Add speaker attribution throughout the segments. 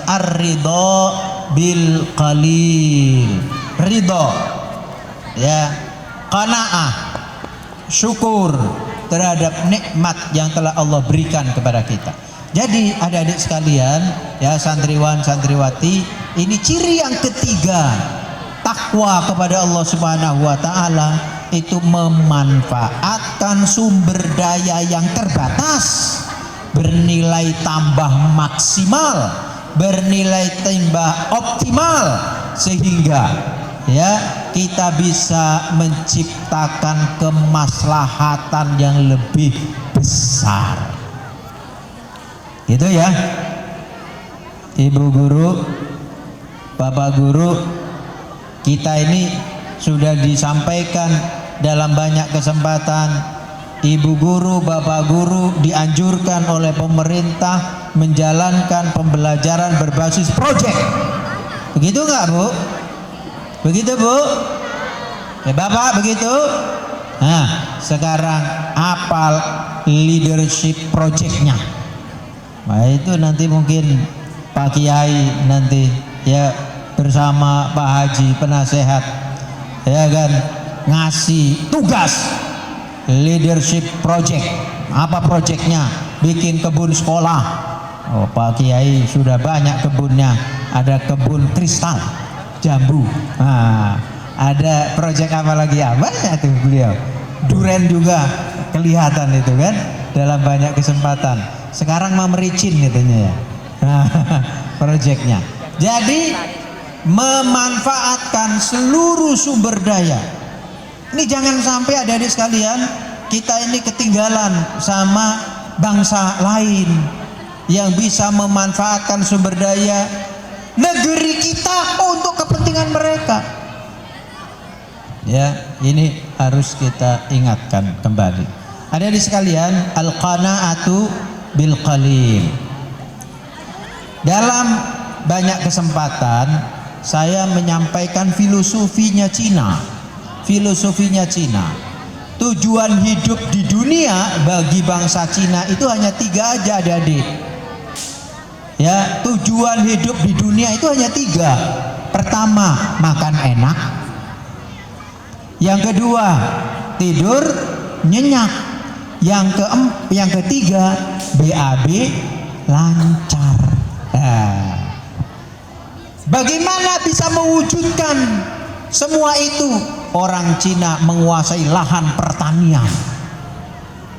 Speaker 1: ar-ridho bil qalil. Ridho, ya, qanaah, syukur terhadap nikmat yang telah Allah berikan kepada kita. Jadi adik-adik sekalian, ya, santriwan santriwati, ini ciri yang ketiga takwa kepada Allah Subhanahu wa taala, itu memanfaatkan sumber daya yang terbatas bernilai tambah maksimal, bernilai tambah optimal, sehingga ya kita bisa menciptakan kemaslahatan yang lebih besar. Gitu ya, Ibu guru, Bapak guru, kita ini sudah disampaikan dalam banyak kesempatan. Ibu guru, Bapak guru dianjurkan oleh pemerintah menjalankan pembelajaran berbasis proyek. Begitu nggak, Bu? Begitu, Bu? Ya, Bapak begitu? Nah, sekarang apal leadership projectnya. Nah, itu nanti mungkin Pak Kiai nanti ya bersama Pak Haji penasehat, ya kan, ngasih tugas leadership project. Apa projectnya? Bikin kebun sekolah. Oh, Pak Kiai sudah banyak kebunnya. Ada kebun kristal, jambu. Nah, ada project apa lagi ya? Banyak tuh beliau. Duren juga kelihatan itu kan dalam banyak kesempatan. Sekarang mah mericin itunya ya. Projectnya. Jadi memanfaatkan seluruh sumber daya. Ini jangan sampai adik-adik sekalian kita ini ketinggalan sama bangsa lain yang bisa memanfaatkan sumber daya negeri kita untuk kepentingan mereka. Ya, ini harus kita ingatkan kembali. Adik-adik sekalian, al-qanaatu bil qalil. Dalam banyak kesempatan saya menyampaikan filosofinya Cina. Filosofinya Cina. Tujuan hidup di dunia bagi bangsa Cina itu hanya 3 aja, adik-adik. Ya, tujuan hidup di dunia itu hanya 3. Pertama, makan enak. Yang kedua, tidur nyenyak. Yang ketiga, BAB lancar. Nah, bagaimana bisa mewujudkan semua itu? Orang Cina menguasai lahan pertanian.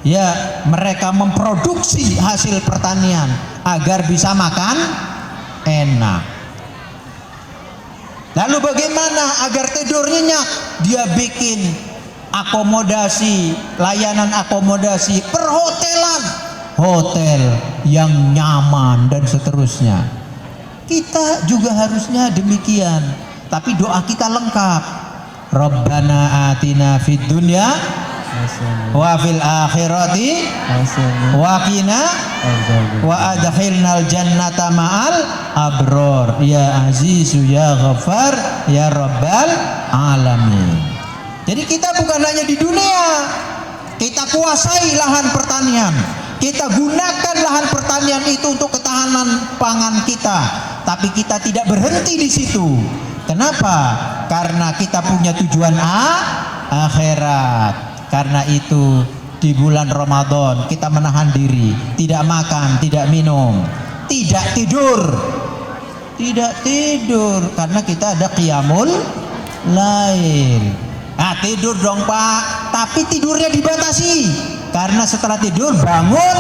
Speaker 1: Ya, mereka memproduksi hasil pertanian agar bisa makan enak. Lalu bagaimana agar tidur nyenyak? Dia bikin akomodasi, layanan akomodasi, perhotelan, hotel yang nyaman dan seterusnya. Kita juga harusnya demikian, tapi doa kita lengkap. Rabbana atina fid dunya wa fil akhirati wa qina wa adkhilnal jannata ma'al abror ya azizu ya ghafar ya rabbal alamin. Jadi kita bukan hanya di dunia, kita kuasai lahan pertanian, kita gunakan lahan pertanian itu untuk ketahanan pangan kita, tapi kita tidak berhenti di situ. Kenapa? Karena kita punya tujuan akhirat. Karena itu di bulan Ramadan kita menahan diri, tidak makan, tidak minum, tidak tidur. Tidak tidur karena kita ada qiyamul lail. Nah, tidur dong Pak, tapi tidurnya dibatasi. Karena setelah tidur bangun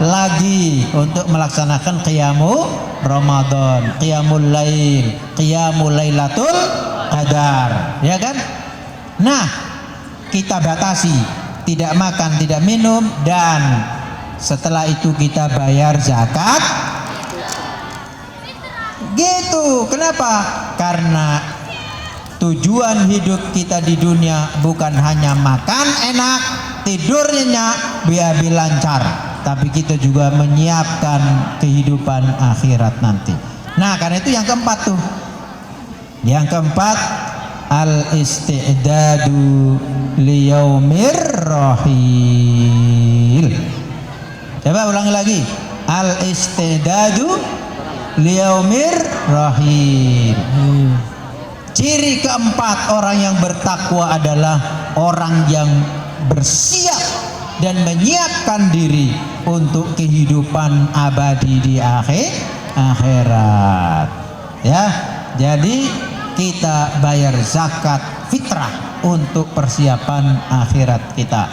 Speaker 1: lagi untuk melaksanakan qiyamul Ramadan, qiyamul lail, qiyamul lailatul qadar, ya kan? Nah, kita batasi, tidak makan, tidak minum, dan setelah itu kita bayar zakat. Gitu. Kenapa? Karena tujuan hidup kita di dunia bukan hanya makan enak, tidur nyenyak, BAB lancar, tapi kita juga menyiapkan kehidupan akhirat nanti. Nah, karena itu yang keempat tuh. Yang keempat, al-isti'dadu liyaumir rahil. Coba ulangi lagi. Al-isti'dadu liyaumir rahim. Ciri keempat orang yang bertakwa adalah orang yang bersiap dan menyiapkan diri untuk kehidupan abadi di akhirat. Ya, jadi kita bayar zakat fitrah untuk persiapan akhirat kita.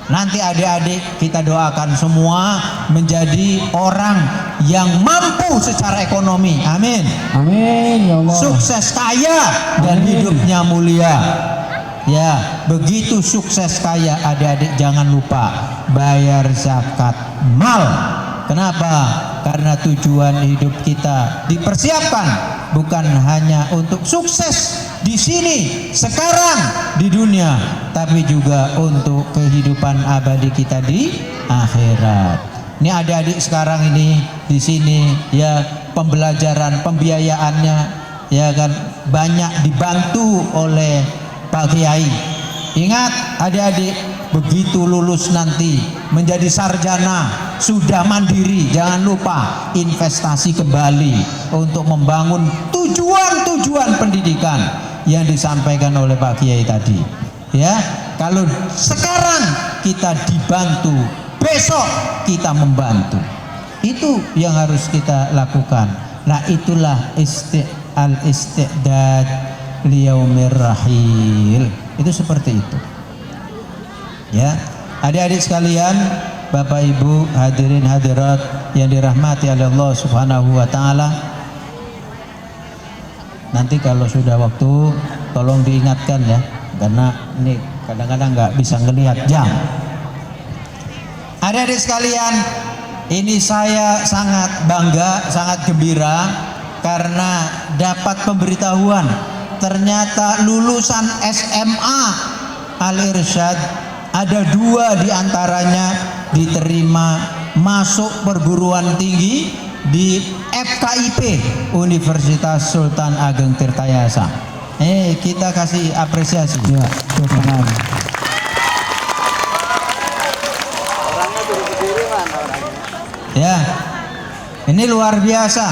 Speaker 1: Nanti adik-adik kita doakan semua menjadi orang yang mampu secara ekonomi. Amin.
Speaker 2: Amin ya Allah.
Speaker 1: Sukses kaya dan
Speaker 2: Amin.
Speaker 1: hidupnya mulia. Ya, begitu sukses kaya, adik-adik jangan lupa bayar zakat mal. Kenapa? Karena tujuan hidup kita dipersiapkan bukan hanya untuk sukses di sini sekarang di dunia, tapi juga untuk kehidupan abadi kita di akhirat. Ini adik-adik sekarang ini di sini ya, pembelajaran pembiayaannya ya kan banyak dibantu oleh Pak Kiai. Ingat adik-adik, begitu lulus nanti menjadi sarjana sudah mandiri, jangan lupa investasi kembali untuk membangun tujuan-tujuan pendidikan yang disampaikan oleh Pak Kiai tadi. Ya, kalau sekarang kita dibantu, besok kita membantu. Itu yang harus kita lakukan. Nah, itulah al-isti'dad liyaumir rahil. Itu seperti itu. Ya, adik-adik sekalian, Bapak Ibu hadirin hadirat yang dirahmati oleh Allah Subhanahu wa taala. Nanti kalau sudah waktu tolong diingatkan ya, karena ini kadang-kadang nggak bisa ngelihat jam. Adik-adik sekalian, ini saya sangat bangga, sangat gembira karena dapat pemberitahuan ternyata lulusan SMA Al-Irsyad ada 2 diantaranya diterima masuk perguruan tinggi di FKIP Universitas Sultan Ageng Tirtayasa. Kita kasih apresiasi.
Speaker 2: Ya, silakan.
Speaker 1: Ya, ini luar biasa.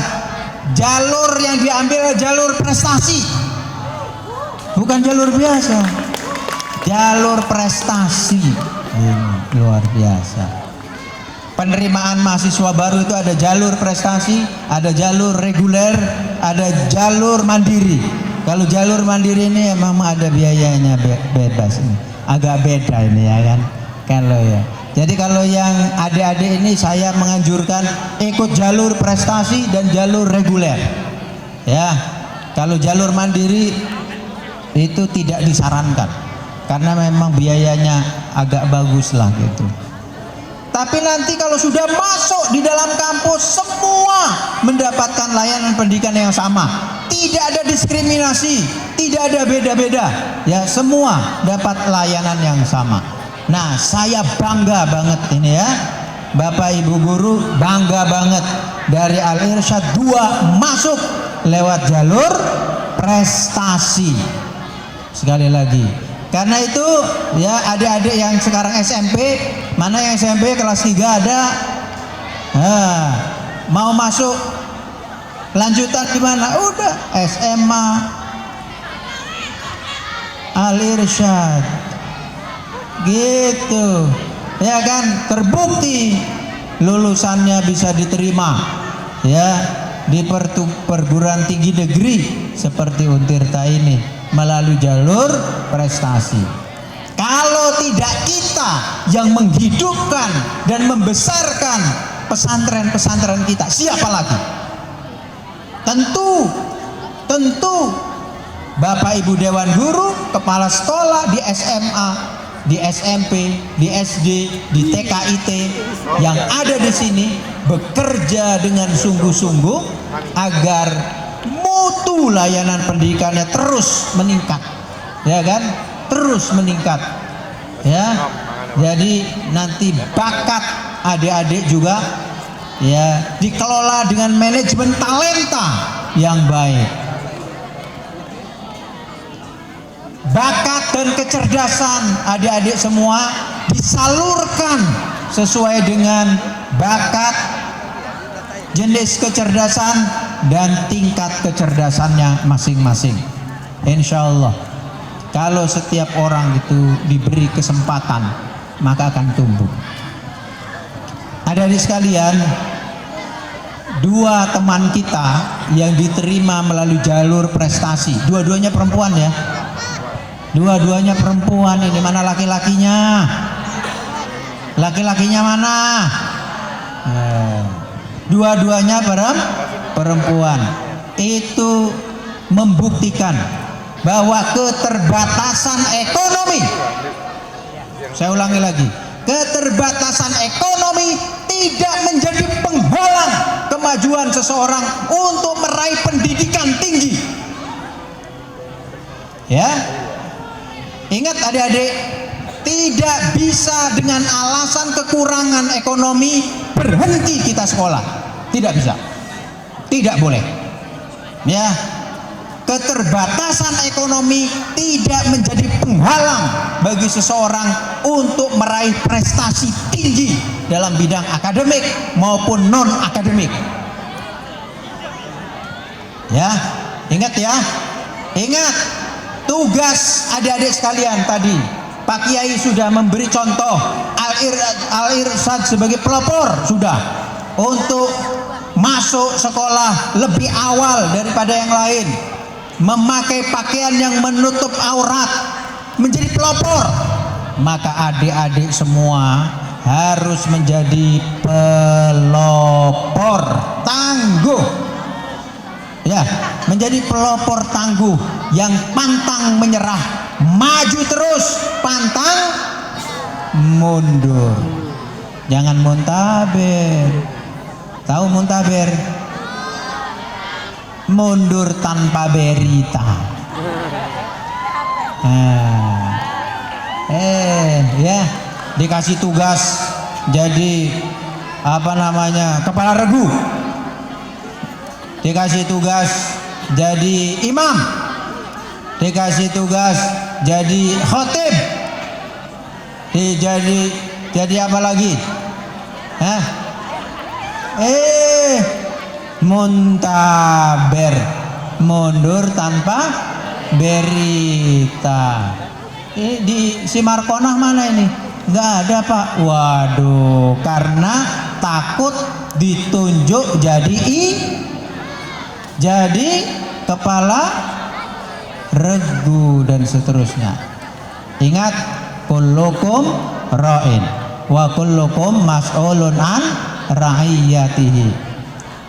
Speaker 1: Jalur yang diambil jalur prestasi. Bukan jalur biasa, jalur prestasi. Ini luar biasa. Penerimaan mahasiswa baru itu ada jalur prestasi, ada jalur reguler, ada jalur mandiri. Kalau jalur mandiri ini emang ada biayanya bebas, ini agak beda ini ya kan. Kalau ya, jadi kalau yang adik-adik ini saya menganjurkan ikut jalur prestasi dan jalur reguler. Ya, kalau jalur mandiri itu tidak disarankan karena memang biayanya agak bagus lah gitu. Tapi nanti kalau sudah masuk di dalam kampus semua mendapatkan layanan pendidikan yang sama, tidak ada diskriminasi, tidak ada beda-beda, ya semua dapat layanan yang sama. Nah, saya bangga banget ini ya, Bapak Ibu guru bangga banget dari Al-Irsyad 2 masuk lewat jalur prestasi. Sekali lagi, karena itu ya adik-adik yang sekarang SMP, mana yang SMP kelas 3 ada, mau masuk lanjutan di mana? Udah SMA Al-Irsyad gitu ya kan, terbukti lulusannya bisa diterima ya di perguruan tinggi negeri seperti Untirta ini melalui jalur prestasi. Kalau tidak kita yang menghidupkan dan membesarkan pesantren-pesantren kita, siapa lagi? Tentu Bapak Ibu Dewan Guru, kepala sekolah di SMA, di SMP, di SD, di TKIT yang ada di sini bekerja dengan sungguh-sungguh agar mutu layanan pendidikannya terus meningkat, ya kan? Terus meningkat, ya. Jadi nanti bakat adik-adik juga, ya, dikelola dengan manajemen talenta yang baik. Bakat dan kecerdasan adik-adik semua disalurkan sesuai dengan bakat, jenis kecerdasan dan tingkat kecerdasannya masing-masing. Insya Allah kalau setiap orang itu diberi kesempatan maka akan tumbuh. Adik-adik sekalian, dua teman kita yang diterima melalui jalur prestasi, dua-duanya perempuan ya, dua-duanya perempuan. Ini mana laki-lakinya? Laki-lakinya mana? Dua-duanya perempuan. Itu membuktikan bahwa keterbatasan ekonomi, saya ulangi lagi, keterbatasan ekonomi tidak menjadi penghalang kemajuan seseorang untuk meraih pendidikan tinggi. Ya, ingat adik-adik, tidak bisa dengan alasan kekurangan ekonomi berhenti kita sekolah. Tidak bisa, tidak boleh. Ya, keterbatasan ekonomi tidak menjadi penghalang bagi seseorang untuk meraih prestasi tinggi dalam bidang akademik maupun non akademik. Ya, ingat ya, ingat tugas adik-adik sekalian tadi. Pak Kiai sudah memberi contoh Al-Irsyad sebagai pelopor sudah untuk masuk sekolah lebih awal daripada yang lain, memakai pakaian yang menutup aurat, menjadi pelopor. Maka adik-adik semua harus menjadi pelopor tangguh. Ya, menjadi pelopor tangguh yang pantang menyerah, maju terus, pantang mundur. Jangan muntaber. Tahu muntaber? Mundur tanpa berita. Ya, dikasih tugas jadi kepala regu, dikasih tugas jadi imam, dikasih tugas jadi khotib, jadi apa lagi? Muntaber, mundur tanpa berita. Ini di Simarkonah mana ini? Nggak ada Pak. Waduh, karena takut ditunjuk jadi kepala regu dan seterusnya. Ingat, kullukum ra'in wa kullukum mas'ulun an ra'iyatihi.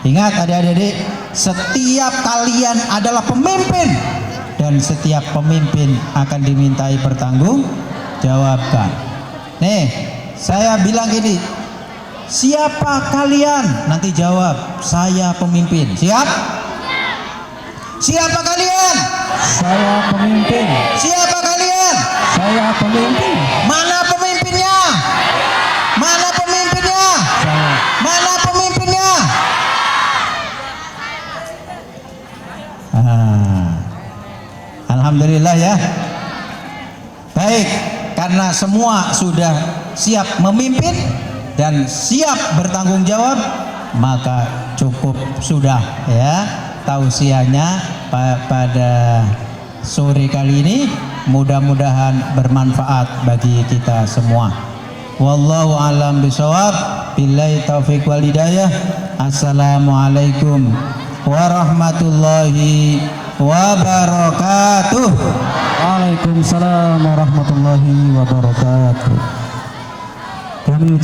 Speaker 1: Ingat adik-adik, setiap kalian adalah pemimpin dan setiap pemimpin akan dimintai pertanggungjawabkan. Nih, saya bilang ini, siapa kalian? Nanti jawab, saya pemimpin. Siap? Siapa kalian?
Speaker 2: Saya pemimpin.
Speaker 1: Siapa kalian?
Speaker 2: Saya pemimpin.
Speaker 1: Mana pemimpinnya? Mana pemimpinnya?
Speaker 2: Saya.
Speaker 1: Mana pemimpinnya? Alhamdulillah ya. Baik, karena semua sudah siap memimpin dan siap bertanggung jawab, maka cukup sudah ya tausiahnya pada sore kali ini. Mudah-mudahan bermanfaat bagi kita semua. Wallahu a'lam bishawab. Billahi taufiq wal hidayah. Assalamualaikum warahmatullahi wabarakatuh.
Speaker 2: Waalaikumsalam warahmatullahi wabarakatuh. Kami